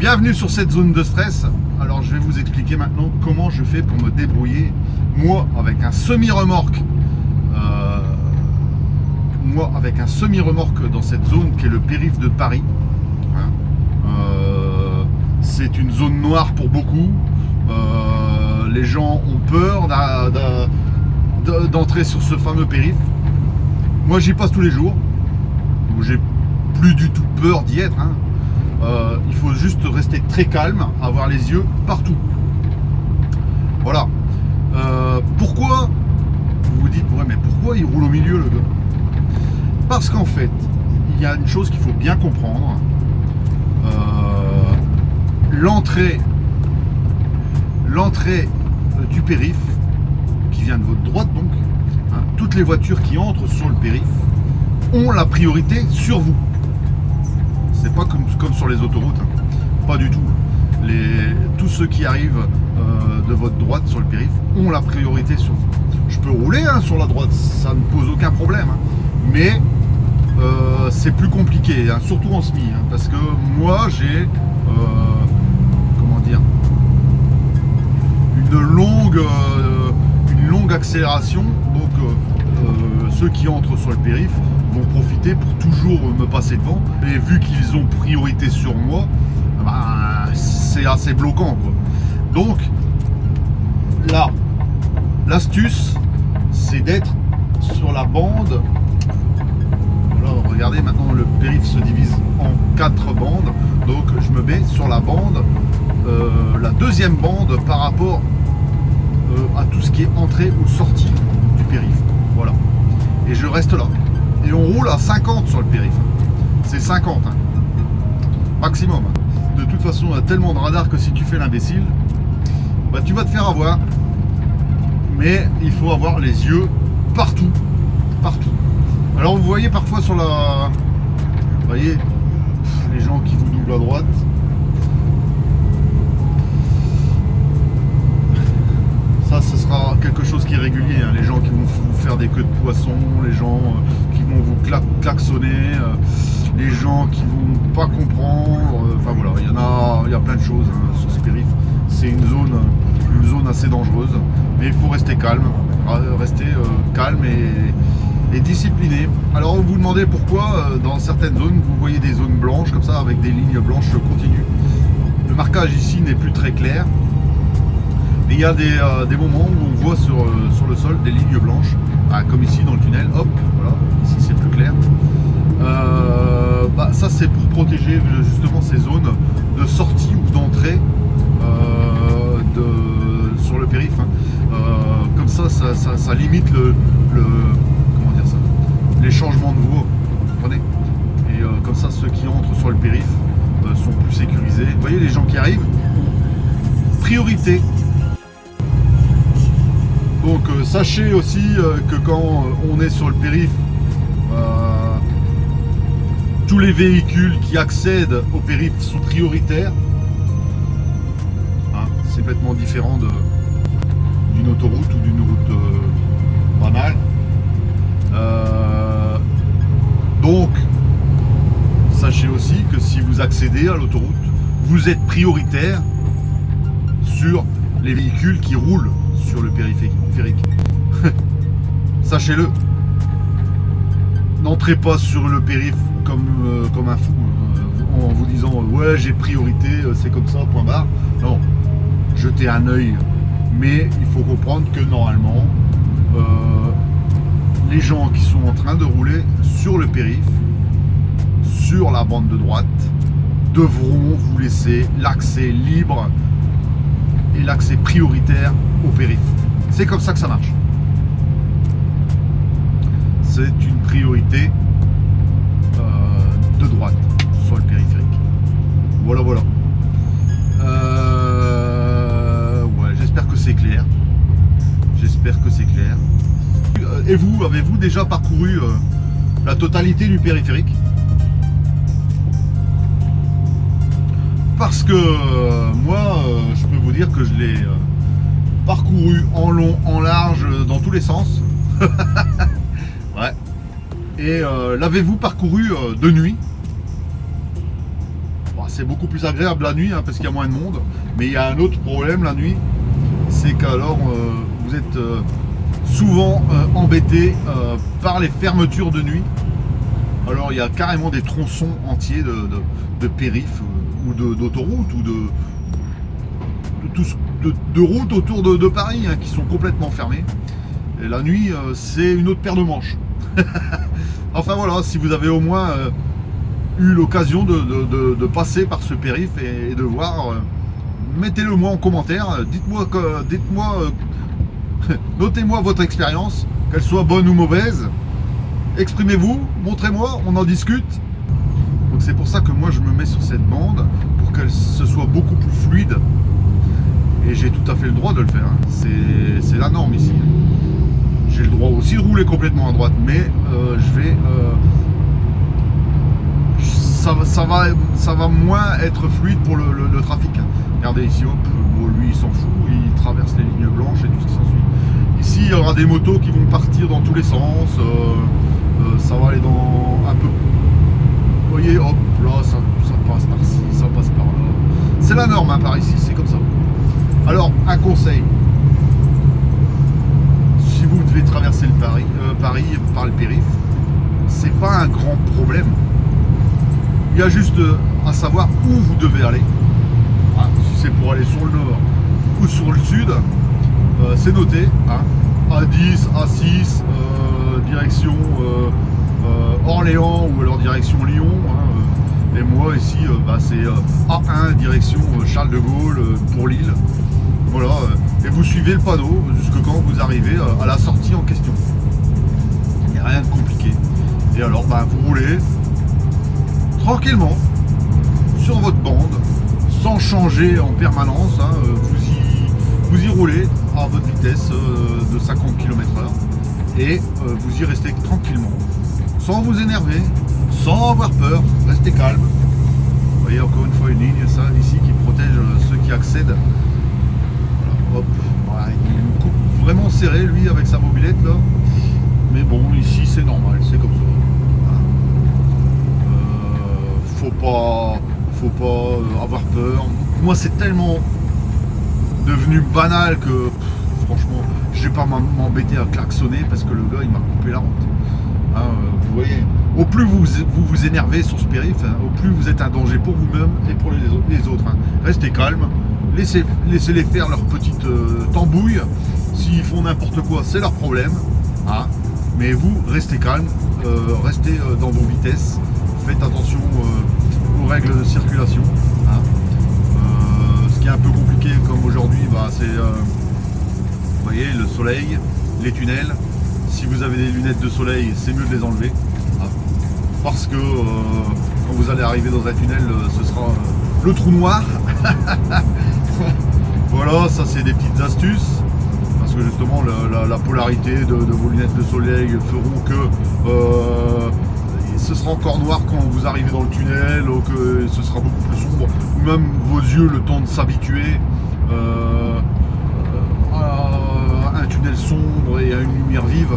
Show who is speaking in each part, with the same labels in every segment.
Speaker 1: Bienvenue sur cette zone de stress. Alors je vais vous expliquer maintenant comment je fais pour me débrouiller, moi avec un semi-remorque dans cette zone qui est le périph' de Paris. Hein. C'est une zone noire pour beaucoup. Les gens ont peur d'entrer sur ce fameux périph'. Moi j'y passe tous les jours. J'ai plus du tout peur d'y être. Hein. Il faut juste rester très calme, avoir les yeux partout. Voilà. Pourquoi vous vous dites, ouais, mais pourquoi il roule au milieu le gars? Parce qu'en fait, il y a une chose qu'il faut bien comprendre. L'entrée du périph', qui vient de votre droite donc, hein, toutes les voitures qui entrent sur le périph' ont la priorité sur vous. C'est pas comme sur les autoroutes, hein. Pas du tout. Tous ceux qui arrivent de votre droite sur le périph' ont la priorité sur vous. Je peux rouler hein, sur la droite, ça ne pose aucun problème, hein. Mais c'est plus compliqué, hein, surtout en semi, hein, parce que moi j'ai comment dire, une longue accélération, donc ceux qui entrent sur le périph' vont profiter pour toujours me passer devant, et vu qu'ils ont priorité sur moi, bah, c'est assez bloquant quoi. Donc là, l'astuce c'est d'être sur la bande. Là, regardez, maintenant le périph' se divise en 4 bandes, donc je me mets sur la bande, la deuxième bande par rapport à tout ce qui est entrée ou sortie du périph'. Voilà, et je reste là. Et on roule à 50 sur le périph'. C'est 50 hein, maximum. De toute façon, il y a tellement de radars que si tu fais l'imbécile, bah, tu vas te faire avoir. Mais il faut avoir les yeux partout. Partout. Alors vous voyez parfois sur la... Vous voyez les gens qui vous doublent à droite. Ça, ce sera quelque chose qui est régulier, hein. Les gens qui vont vous faire des queues de poisson, les gens qui vont vous klaxonner, les gens qui vont pas comprendre. Enfin voilà, il y a plein de choses hein, sur ce périph'. C'est une zone assez dangereuse, mais il faut rester calme, et discipliné. Alors vous vous demandez pourquoi dans certaines zones vous voyez des zones blanches comme ça avec des lignes blanches continues. Le marquage ici n'est plus très clair. Et il y a des moments où on voit sur le sol des lignes blanches, comme ici dans le tunnel, hop, voilà, ici c'est plus clair. Bah, ça c'est pour protéger justement ces zones de sortie ou d'entrée sur le périph'. Hein. Comme ça limite comment dire ça, les changements de voie, vous comprenez? Et comme ça ceux qui entrent sur le périph' sont plus sécurisés. Vous voyez les gens qui arrivent, priorité. Donc sachez aussi que quand on est sur le périph', tous les véhicules qui accèdent au périph' sont prioritaires. Hein, c'est complètement différent d'une autoroute ou d'une route banale. Donc sachez aussi que si vous accédez à l'autoroute, vous êtes prioritaire sur les véhicules qui roulent sur le périphérique. Sachez-le. N'entrez pas sur le périph' comme un fou en vous disant ouais j'ai priorité, c'est comme ça, point barre. Non, jetez un œil, mais il faut comprendre que normalement les gens qui sont en train de rouler sur le périph', sur la bande de droite, devront vous laisser l'accès libre et l'accès prioritaire au périph'. C'est comme ça que ça marche. C'est une priorité de droite sur le périphérique. Voilà. Ouais, j'espère que c'est clair. Et vous, avez-vous déjà parcouru la totalité du périphérique? Parce que moi, je peux vous dire que je l'ai parcouru en long, en large, dans tous les sens. Ouais. Et l'avez-vous parcouru de nuit? Bon, c'est beaucoup plus agréable la nuit, hein, parce qu'il y a moins de monde. Mais il y a un autre problème la nuit, c'est qu'alors vous êtes souvent embêté par les fermetures de nuit. Alors il y a carrément des tronçons entiers de périph' ou d'autoroute ou de routes autour de Paris, hein, qui sont complètement fermées. Et la nuit, c'est une autre paire de manches. Enfin voilà, si vous avez au moins eu l'occasion de passer par ce périph' et de voir, mettez-le moi en commentaire, dites-moi, notez-moi votre expérience, qu'elle soit bonne ou mauvaise, exprimez-vous, montrez-moi, on en discute. Donc c'est pour ça que moi je me mets sur cette bande, pour qu'elle se soit beaucoup plus fluide, et j'ai tout à fait le droit de le faire, hein. C'est la norme ici. J'ai le droit aussi de rouler complètement à droite, mais je vais ça va moins être fluide pour le trafic. Regardez ici, hop, bon, lui il s'en fout, il traverse les lignes blanches et tout ce qui s'ensuit. Ici il y aura des motos qui vont partir dans tous les sens, ça va aller dans un peu. Vous voyez, hop, là ça passe par-ci, ça passe par-là. C'est la norme, hein, par ici, c'est comme ça. Alors, un conseil. Si vous devez traverser le Paris par le périph', c'est pas un grand problème. Il y a juste à savoir où vous devez aller. Ah, si c'est pour aller sur le nord ou sur le sud, c'est noté. Hein. A10, A6, direction Orléans ou alors direction Lyon. Hein. Et moi ici, c'est A1 direction Charles de Gaulle pour Lille. Voilà, et vous suivez le panneau jusque quand vous arrivez à la sortie en question. Il n'y a rien de compliqué. Et alors, vous roulez tranquillement sur votre bande, sans changer en permanence. Hein, vous y roulez à votre vitesse de 50 km/h et vous y restez tranquillement, sans vous énerver, sans avoir peur, restez calme. Vous voyez encore une fois une ligne ça ici qui protège ceux qui accèdent. Hop, voilà, il me coupe vraiment serré lui avec sa mobilette là. Mais bon, ici c'est normal, c'est comme ça. Faut pas avoir peur. Moi c'est tellement devenu banal que franchement, je vais pas m'embêter à klaxonner parce que le gars il m'a coupé la route. Hein, vous voyez, au plus vous énervez sur ce périph', hein, au plus vous êtes un danger pour vous-même et pour les autres. Hein. Restez calme. Laissez-les faire leur petite tambouille. S'ils font n'importe quoi, c'est leur problème. Hein. Mais vous, restez calme, restez dans vos vitesses. Faites attention aux règles de circulation. Hein. Ce qui est un peu compliqué comme aujourd'hui, c'est vous voyez, le soleil, les tunnels. Si vous avez des lunettes de soleil, c'est mieux de les enlever. Hein. Parce que quand vous allez arriver dans un tunnel, ce sera le trou noir. Voilà, ça c'est des petites astuces. Parce que justement la polarité de vos lunettes de soleil feront que ce sera encore noir quand vous arrivez dans le tunnel, ou que ce sera beaucoup plus sombre, ou même vos yeux le temps de s'habituer à un tunnel sombre et à une lumière vive,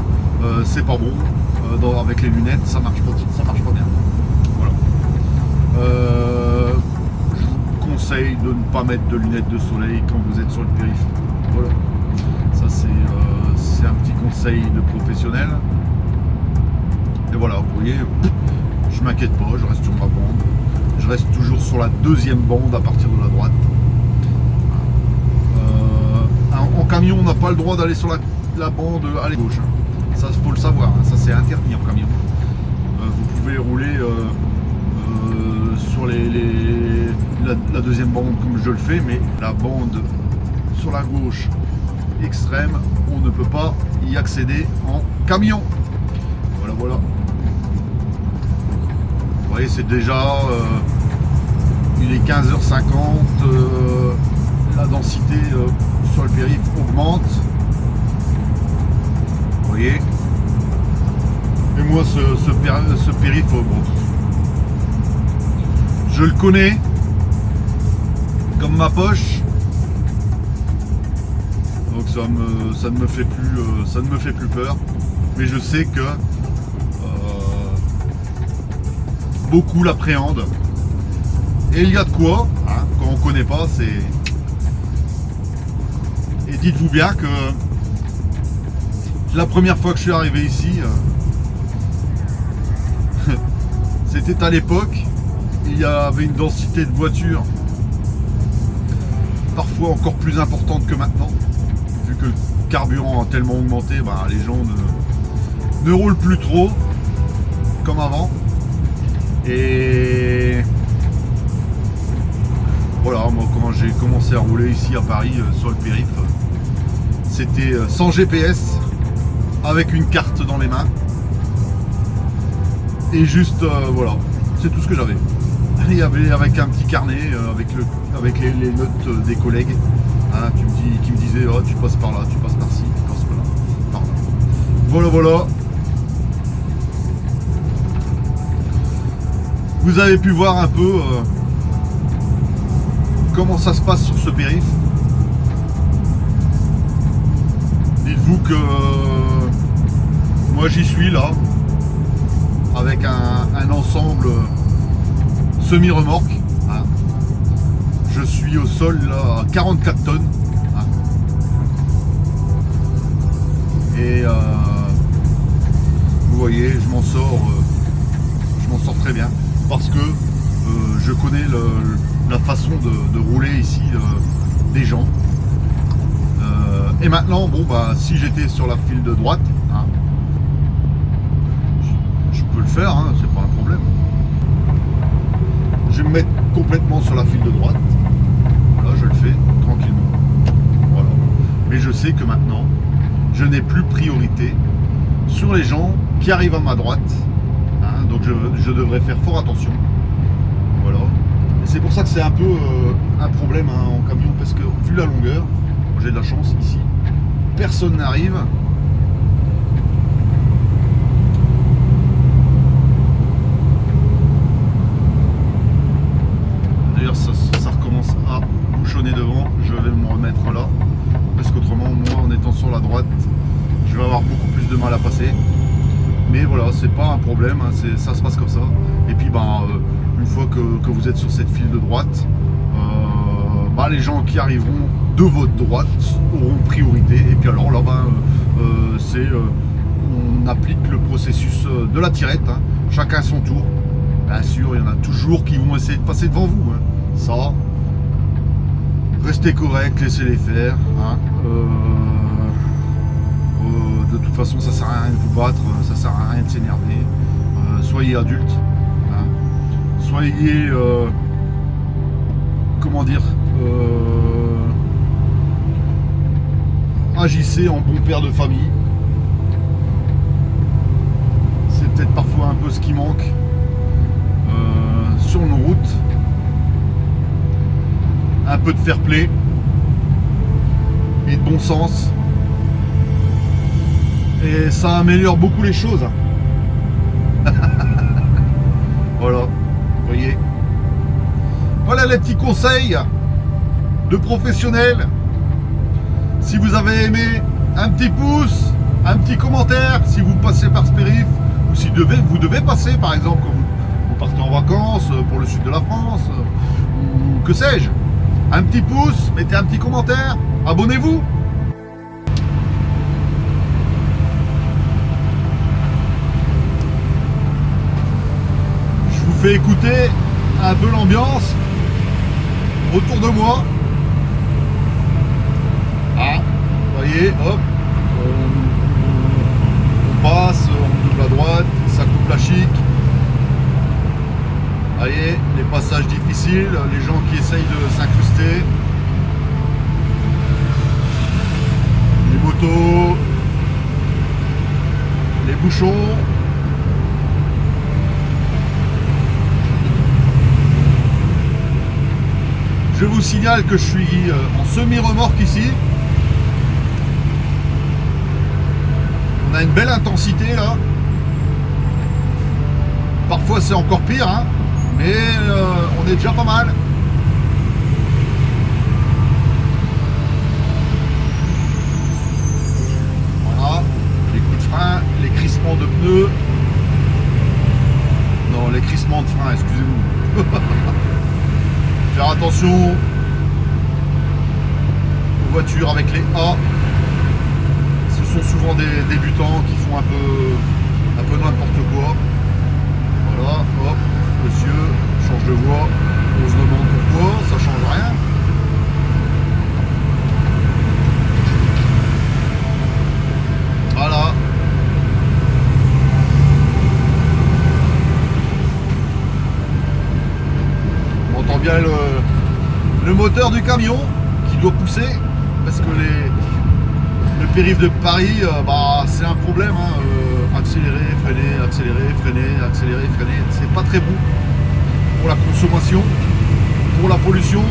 Speaker 1: c'est pas bon. Avec les lunettes, ça marche pas bien. Voilà. Je vous conseille de ne pas mettre de lunettes de soleil quand vous êtes sur le périph'. Voilà. Ça c'est un petit conseil de professionnel. Et voilà, vous voyez, je m'inquiète pas, je reste sur ma bande. Je reste toujours sur la deuxième bande à partir de la droite. En camion, on n'a pas le droit d'aller sur la bande à la gauche. Ça, il faut le savoir, hein. Ça c'est interdit en camion. Vous pouvez rouler sur la deuxième bande comme je le fais, mais la bande sur la gauche extrême, on ne peut pas y accéder en camion. Voilà. Vous voyez, c'est déjà il est 15h50, la densité sur le périph' augmente. Vous voyez. Et moi ce périph', je le connais comme ma poche. Donc ça ne me fait plus peur. Mais je sais que beaucoup l'appréhendent Et il y a de quoi, hein, quand on connaît pas, c'est... Et dites-vous bien que la première fois que je suis arrivé ici, c'était à l'époque, il y avait une densité de voitures parfois encore plus importante que maintenant, vu que le carburant a tellement augmenté, bah, les gens ne roulent plus trop comme avant. Et voilà, moi quand j'ai commencé à rouler ici à Paris sur le périph', c'était sans GPS, avec une carte dans les mains, et juste voilà, c'est tout ce que j'avais. Il y avait avec un petit carnet avec les notes des collègues, hein, qui me disaient oh, tu passes par là, tu passes par-ci, tu passes par là, par là. Voilà. Vous avez pu voir un peu comment ça se passe sur ce périph'. Dites-vous que moi j'y suis là avec un ensemble semi-remorque, hein. Je suis au sol là à 44 tonnes, hein. Et vous voyez, je m'en sors très bien parce que je connais la façon de rouler ici des gens. Et maintenant, bon bah si j'étais sur la file de droite, hein, je peux le faire, hein, c'est pas un problème. Je vais me mettre complètement sur la file de droite. Voilà, je le fais tranquillement. Voilà. Mais je sais que maintenant, je n'ai plus priorité sur les gens qui arrivent à ma droite. Hein, donc je devrais faire fort attention. Voilà. Et c'est pour ça que c'est un peu un problème, hein, en camion, parce que vu la longueur, j'ai de la chance ici, personne n'arrive. D'ailleurs ça recommence à bouchonner devant, je vais me remettre là, parce qu'autrement moi en étant sur la droite, je vais avoir beaucoup plus de mal à passer. Mais voilà, c'est pas un problème, hein, ça se passe comme ça. Et puis une fois que vous êtes sur cette file de droite, les gens qui arriveront de votre droite auront priorité. Et puis alors là, on applique le processus de la tirette, hein, chacun son tour. Bien sûr, il y en a toujours qui vont essayer de passer devant vous, hein. Ça, restez correct, laissez-les faire, hein. De toute façon, ça sert à rien de vous battre, ça sert à rien de s'énerver. Soyez adulte, hein. Soyez, comment dire, agissez en bon père de famille. C'est peut-être parfois un peu ce qui manque sur nos routes. Un peu de fair play et de bon sens. Et ça améliore beaucoup les choses. Voilà, vous voyez. Voilà les petits conseils de professionnels. Si vous avez aimé, un petit pouce, un petit commentaire si vous passez par ce périph', ou si vous devez passer par exemple quand vous partez en vacances pour le sud de la France, ou que sais-je. Un petit pouce, mettez un petit commentaire, abonnez-vous. Je vous fais écouter un peu l'ambiance autour de moi. Ah, vous voyez, hop, on passe, on double à droite, ça coupe la chic. Vous voyez, les passages difficiles, les gens qui essayent de s'incruster. Les motos, les bouchons. Je vous signale que je suis en semi-remorque ici. On a une belle intensité là. Parfois c'est encore pire, hein, mais on est déjà pas mal. Voilà, les coups de frein, les crissements de pneus. Non, les crissements de frein, excusez-moi. voitures avec les A. Ce sont souvent des débutants qui font un peu n'importe quoi. Voilà, hop, monsieur change de voie. On se demande pourquoi, ça change rien. Voilà. On entend bien le moteur du camion qui doit pousser parce que le périph' de Paris, c'est un problème. Hein. Accélérer, freiner, accélérer, freiner, accélérer, freiner. C'est pas très bon pour la consommation, pour la pollution.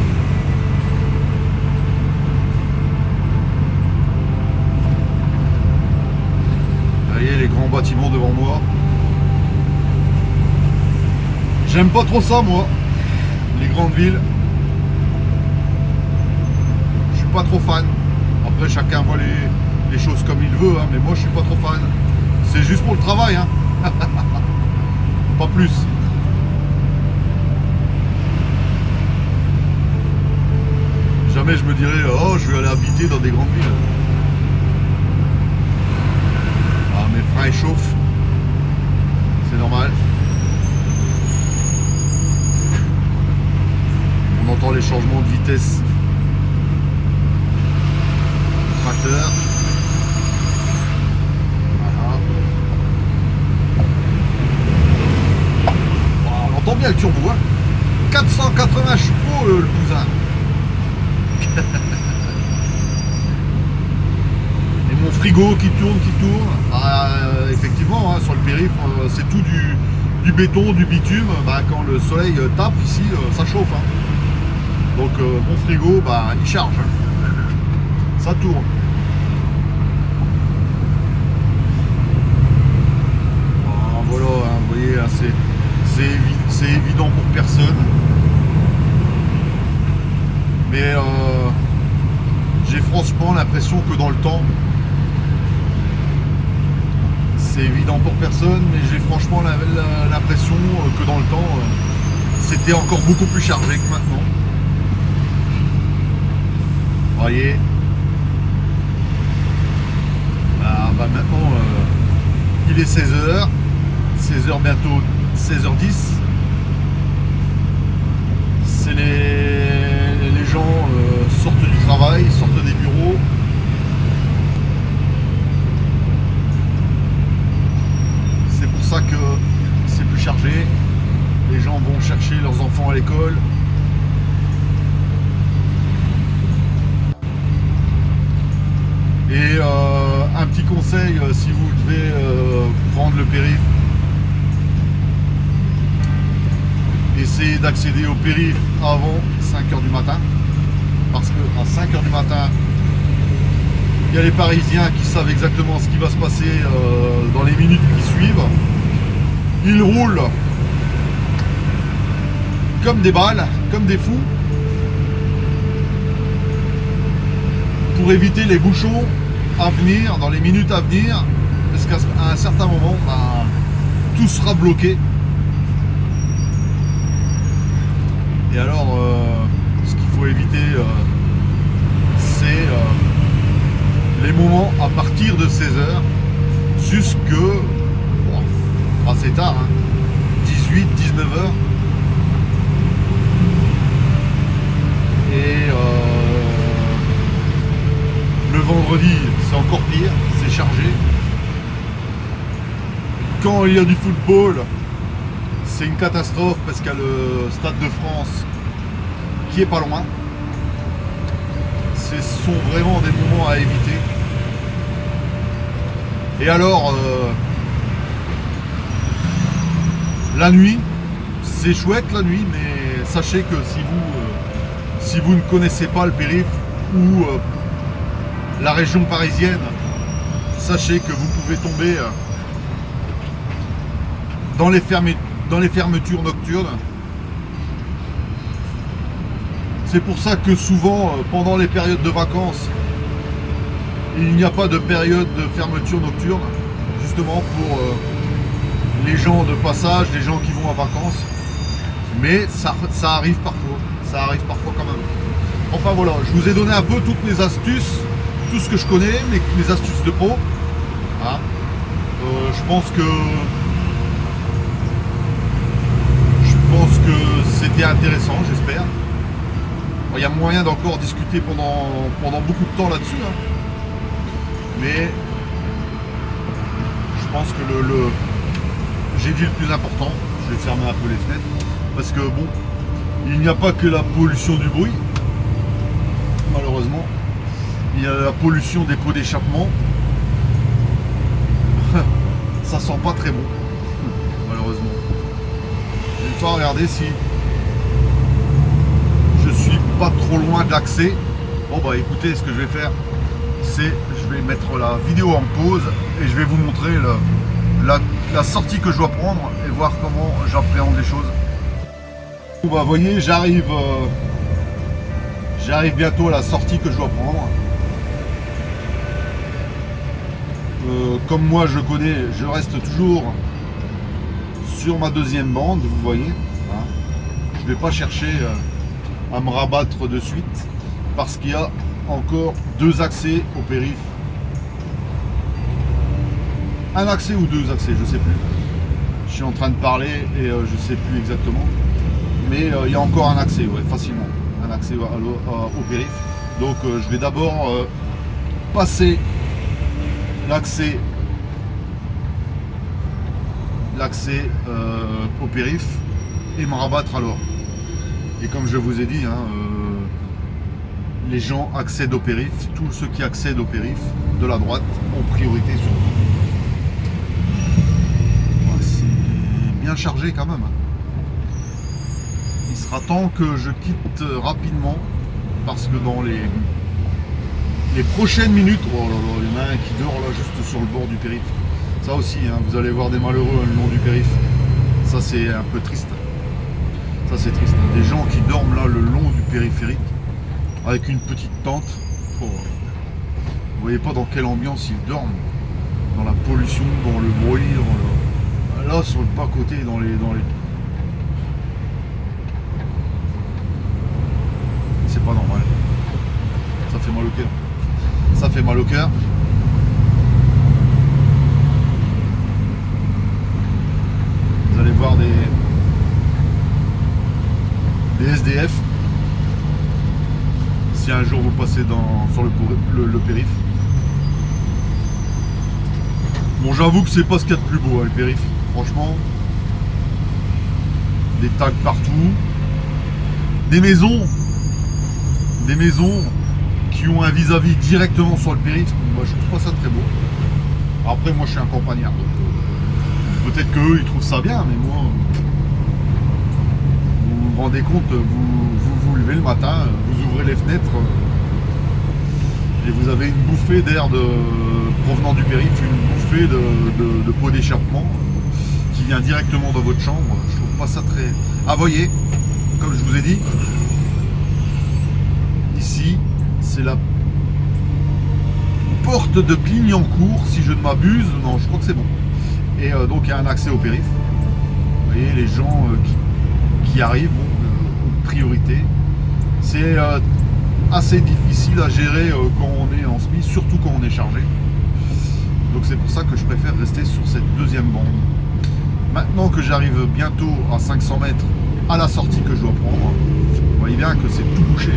Speaker 1: Vous voyez les grands bâtiments devant moi. J'aime pas trop ça, moi, les grandes villes. Je suis pas trop fan. Après, chacun voit les choses comme il veut, hein, mais moi, je suis pas trop fan. C'est juste pour le travail, hein. Pas plus. Jamais je me dirais, oh, je vais aller habiter dans des grandes villes. Ah, mes freins échauffent. C'est normal. On entend les changements de vitesse du tracteur. Voilà. Oh, on entend bien le turbo, hein. 480 chevaux le cousin. Et mon frigo qui tourne. Effectivement, hein, sur le périph', c'est tout du béton, du bitume. Quand le soleil tape ici, ça chauffe. Hein. Donc mon frigo, il charge. Hein. Ça tourne. Voilà, hein, vous voyez, hein, c'est évident pour personne. Mais j'ai franchement l'impression que dans le temps, c'est évident pour personne, mais j'ai franchement l'impression que dans le temps, c'était encore beaucoup plus chargé que maintenant. Vous voyez, maintenant, il est 16h, 16h bientôt 16h10. C'est les gens sortent du travail, sortent des bureaux. C'est pour ça que c'est plus chargé. Les gens vont chercher leurs enfants à l'école. Et un petit conseil, si vous devez prendre le périph', essayez d'accéder au périph' avant 5h du matin. Parce qu'à 5h du matin, il y a les Parisiens qui savent exactement ce qui va se passer dans les minutes qui suivent. Ils roulent comme des balles, comme des fous, pour éviter les bouchons à venir, dans les minutes à venir, parce qu'à un certain moment, tout sera bloqué. Et alors, ce qu'il faut éviter, c'est les moments à partir de 16h jusque assez tard, hein, 18, 19h. Et le vendredi, c'est encore pire, c'est chargé. Quand il y a du football, c'est une catastrophe parce qu'il y a le Stade de France qui est pas loin. Ce sont vraiment des moments à éviter. Et alors, la nuit, c'est chouette la nuit, mais sachez que si vous ne connaissez pas le périph' ou la région parisienne, sachez que vous pouvez tomber dans les fermetures nocturnes. C'est pour ça que souvent, pendant les périodes de vacances, il n'y a pas de période de fermeture nocturne, justement pour les gens de passage, les gens qui vont en vacances. Mais ça arrive parfois quand même. Enfin voilà, je vous ai donné un peu toutes mes astuces, tout ce que je connais, mes astuces de pro. Hein. Je pense que c'était intéressant, j'espère. Il y a moyen d'encore discuter pendant beaucoup de temps là-dessus. Hein. Mais je pense que j'ai dit le plus important. Je vais fermer un peu les fenêtres. Parce que bon, il n'y a pas que la pollution du bruit. Malheureusement. Il y a la pollution des pots d'échappement. Ça sent pas très bon. Malheureusement. Une fois, regardez si je suis pas trop loin de l'accès. Bon bah écoutez, ce que je vais faire, c'est je vais mettre la vidéo en pause et je vais vous montrer la sortie que je dois prendre et voir comment j'appréhende les choses. Bon bah voyez, j'arrive bientôt à la sortie que je dois prendre. Comme moi je connais, je reste toujours sur ma deuxième bande, vous voyez. Hein. Je ne vais pas chercher à me rabattre de suite parce qu'il y a encore deux accès au périph'. Un accès ou deux accès, je sais plus. Je suis en train de parler et je sais plus exactement. Mais il y a encore un accès, ouais, facilement. Un accès au périph'. Donc je vais d'abord passer l'accès au périph' et me rabattre alors. Et comme je vous ai dit, hein, les gens accèdent au périph', tous ceux qui accèdent au périph' de la droite ont priorité sur tout. Ouais, c'est bien chargé quand même. Il sera temps que je quitte rapidement parce que dans les prochaines minutes, oh là là, il y en a un qui dort là juste sur le bord du périph'. Ça aussi, hein, vous allez voir des malheureux le long du périph'. Ça c'est un peu triste. Ça c'est triste. Hein. Des gens qui dorment là le long du périphérique avec une petite tente. Oh. Vous voyez pas dans quelle ambiance ils dorment. Dans la pollution, dans le bruit, là sur le bas-côté, dans les. C'est pas normal. Ça fait mal au cœur. Ça fait mal au cœur. Vous allez voir des SDF. Si un jour vous passez sur le périph'. Bon, j'avoue que c'est pas ce qu'il y a de plus beau, hein, le périph'. Franchement, des tags partout, des maisons qui ont un vis-à-vis directement sur le périph'. Moi, je trouve pas ça très beau. Après, moi, je suis un campagnard, donc peut-être qu'eux, ils trouvent ça bien, mais moi, vous vous rendez compte, vous levez le matin, vous ouvrez les fenêtres et vous avez une bouffée d'air provenant du périph', une bouffée de pot d'échappement qui vient directement dans votre chambre. Je trouve pas ça très... Ah, voyez, comme je vous ai dit, ici, c'est la porte de Clignancourt, si je ne m'abuse. Non, je crois que c'est bon. Et donc il y a un accès au périph'. Vous voyez, les gens qui arrivent ont priorité. C'est assez difficile à gérer quand on est en SMI, surtout quand on est chargé. Donc c'est pour ça que je préfère rester sur cette deuxième bande. Maintenant que j'arrive bientôt à 500 mètres à la sortie que je dois prendre, vous voyez bien que c'est tout bouché.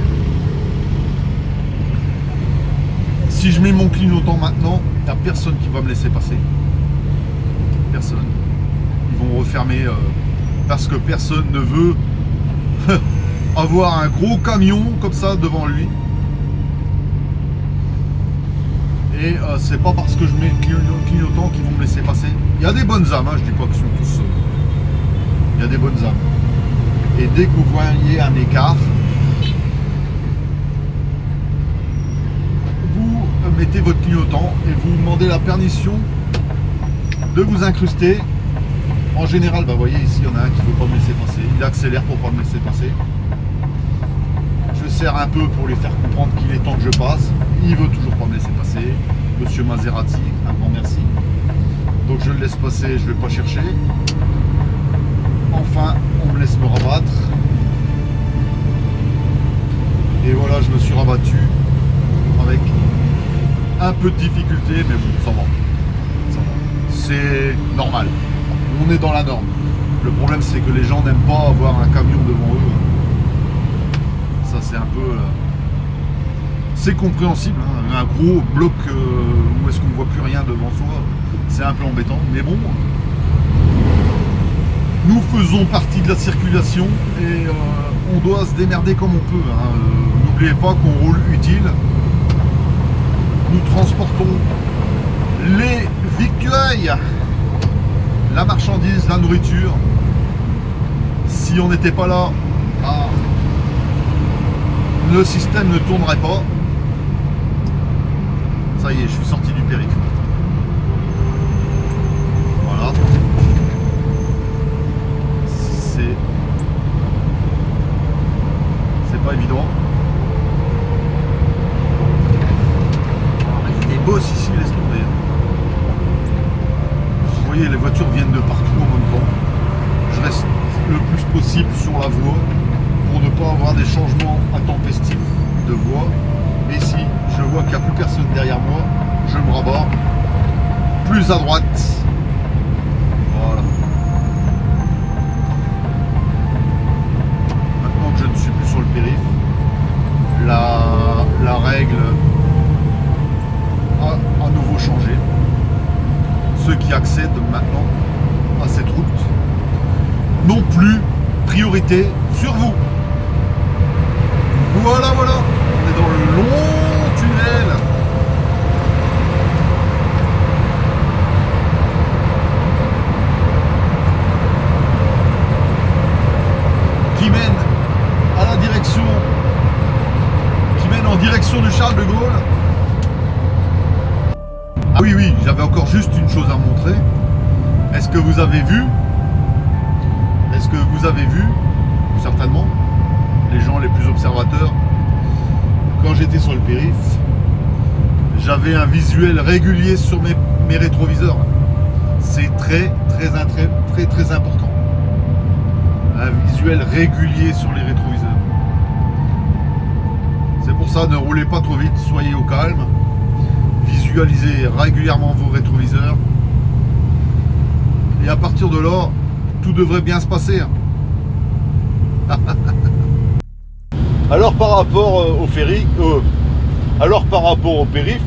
Speaker 1: Si je mets mon clignotant maintenant, il n'y a personne qui va me laisser passer. Personne. Ils vont refermer parce que personne ne veut avoir un gros camion comme ça devant lui. Et c'est pas parce que je mets le clignotant qu'ils vont me laisser passer. Il y a des bonnes âmes, hein, je dis pas qu'ils sont tous. Il y a des bonnes âmes. Et dès que vous voyez un écart, vous mettez votre clignotant et vous demandez la permission de vous incruster. En général, bah, vous voyez ici, il y en a un qui ne veut pas me laisser passer. Il accélère pour pas me laisser passer. Je serre un peu pour lui faire comprendre qu'il est temps que je passe. Il veut toujours pas me laisser passer. Monsieur Maserati, un grand merci. Donc je le laisse passer, je vais pas chercher. Enfin, on me laisse me rabattre. Et voilà, je me suis rabattu avec un peu de difficulté, mais bon, ça va. C'est normal. On est dans la norme. Le problème, c'est que les gens n'aiment pas avoir un camion devant eux. Ça, c'est un peu... c'est compréhensible. Hein. Un gros bloc où est-ce qu'on ne voit plus rien devant soi, c'est un peu embêtant. Mais bon, nous faisons partie de la circulation et on doit se démerder comme on peut. Hein. N'oubliez pas qu'on roule utile. Nous transportons les victuailles, la marchandise, la nourriture. Si on n'était pas là, le système ne tournerait pas. Ça y est, je suis sorti du périph'. Voilà. C'est pas évident. Il y a des bosses ici, laisse tomber. Vous voyez, les voitures viennent de partout en même temps. Je reste le plus possible sur la voie pour ne pas avoir des changements intempestifs de voie. Et si je vois qu'il n'y a plus personne derrière moi, je me rabats plus à droite. Voilà. Maintenant que je ne suis plus sur le périph', la règle a à nouveau changé. Ceux qui accèdent maintenant à cette route n'ont plus priorité sur vous. Voilà, on est dans le long tunnel. Qui mène à la direction, qui mène en direction du Charles de Gaulle. Ah oui, j'avais encore juste une chose à montrer. Est-ce que vous avez vu? Certainement, les gens les plus observateurs, quand j'étais sur le périph', j'avais un visuel régulier sur mes rétroviseurs. C'est très important. Un visuel régulier sur les rétroviseurs. C'est pour ça, ne roulez pas trop vite, soyez au calme. Visualisez régulièrement vos rétroviseurs. Et à partir de là, tout devrait bien se passer. Alors par rapport au ferry, par rapport au périph',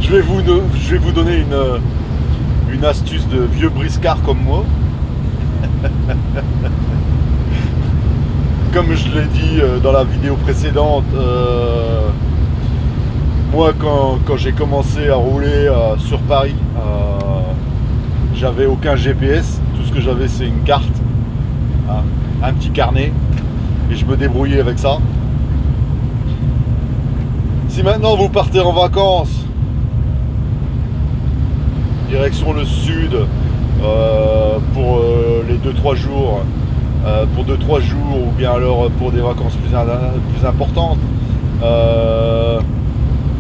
Speaker 1: je vais vous donner une astuce de vieux briscard comme moi. Comme je l'ai dit dans la vidéo précédente, moi quand j'ai commencé à rouler sur Paris, j'avais aucun GPS. Tout ce que j'avais, c'est une carte, un petit carnet, et je me débrouillais avec ça. Si maintenant vous partez en vacances direction le sud pour les 2-3 jours, ou bien alors pour des vacances plus importantes,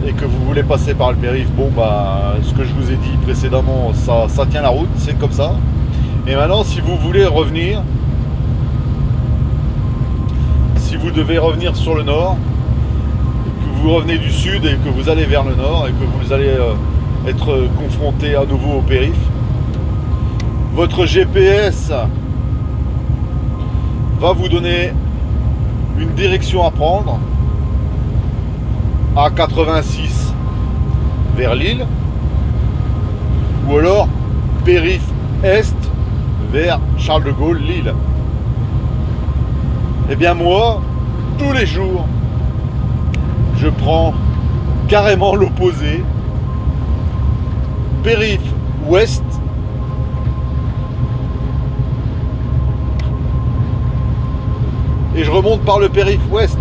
Speaker 1: et que vous voulez passer par le périph', bon bah ce que je vous ai dit précédemment, ça tient la route, c'est comme ça. Et maintenant, si vous voulez revenir, si vous devez revenir sur le nord, que vous revenez du sud et que vous allez vers le nord et que vous allez être confronté à nouveau au périph', votre GPS va vous donner une direction à prendre à 86 vers Lille, ou alors périph' est vers Charles de Gaulle, Lille. Eh bien moi, tous les jours, je prends carrément l'opposé, périph' ouest, et je remonte par le périph' ouest.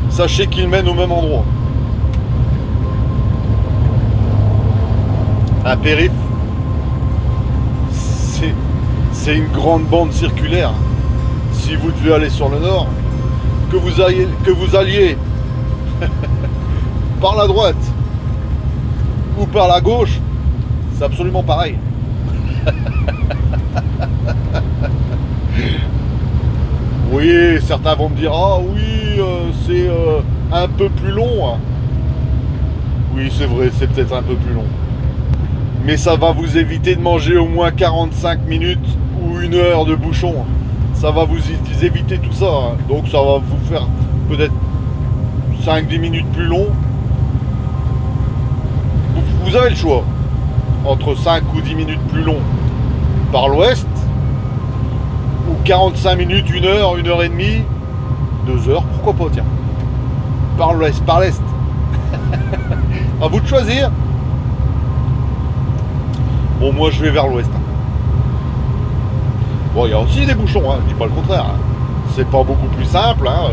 Speaker 1: Sachez qu'il mène au même endroit. Un périph', c'est une grande bande circulaire. Si vous devez aller sur le nord, que vous alliez par la droite ou par la gauche, c'est absolument pareil. certains vont me dire, ah oui, c'est un peu plus long. Hein. Oui, c'est vrai, c'est peut-être un peu plus long. Mais ça va vous éviter de manger au moins 45 minutes ou 1 heure de bouchon. Ça va vous éviter tout ça. Hein. Donc ça va vous faire peut-être 5-10 minutes plus long. Vous avez le choix entre 5 ou 10 minutes plus long par l'ouest ou 45 minutes, 1 heure, 1 heure et demie, 2 heures, pourquoi pas, tiens, par l'ouest, par l'est. À vous de choisir. Bon, moi je vais vers l'ouest. Bon, il y a aussi des bouchons, hein, je dis pas le contraire. Hein. C'est pas beaucoup plus simple, hein,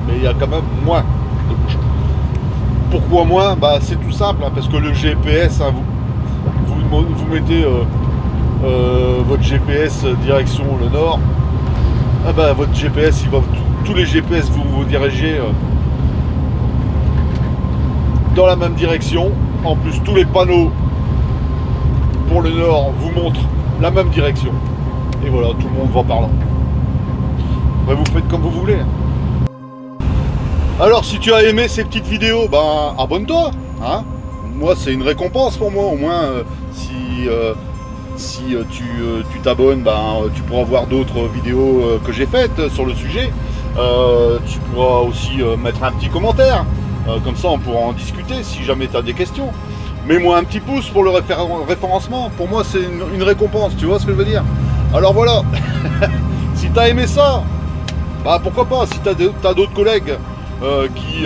Speaker 1: mais il y a quand même moins de bouchons. Pourquoi moins? Bah, c'est tout simple, hein, parce que le GPS, hein, vous mettez votre GPS direction le nord, ah bah, votre GPS, il va, tous les GPS vous dirigez dans la même direction. En plus, tous les panneaux pour le nord vous montrent la même direction. Et voilà, tout le monde va par là. Bah, vous faites comme vous voulez. Alors, si tu as aimé ces petites vidéos, ben abonne-toi. Hein. Moi, c'est une récompense pour moi. Au moins, si tu t'abonnes, ben, tu pourras voir d'autres vidéos que j'ai faites sur le sujet. Tu pourras aussi mettre un petit commentaire. Comme ça, on pourra en discuter si jamais tu as des questions. Mets-moi un petit pouce pour le référencement. Pour moi, c'est une récompense. Tu vois ce que je veux dire? Alors voilà. Si tu as aimé ça, bah, pourquoi pas. Si tu as d'autres collègues qui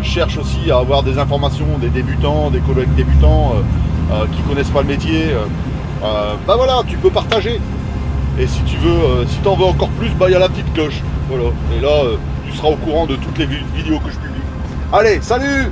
Speaker 1: cherchent aussi à avoir des informations, des débutants, des collègues débutants qui connaissent pas le métier, bah voilà, tu peux partager. Et si tu veux, si tu en veux encore plus, bah il y a la petite cloche. Voilà. Et là, tu seras au courant de toutes les vidéos que je publie. Allez, salut!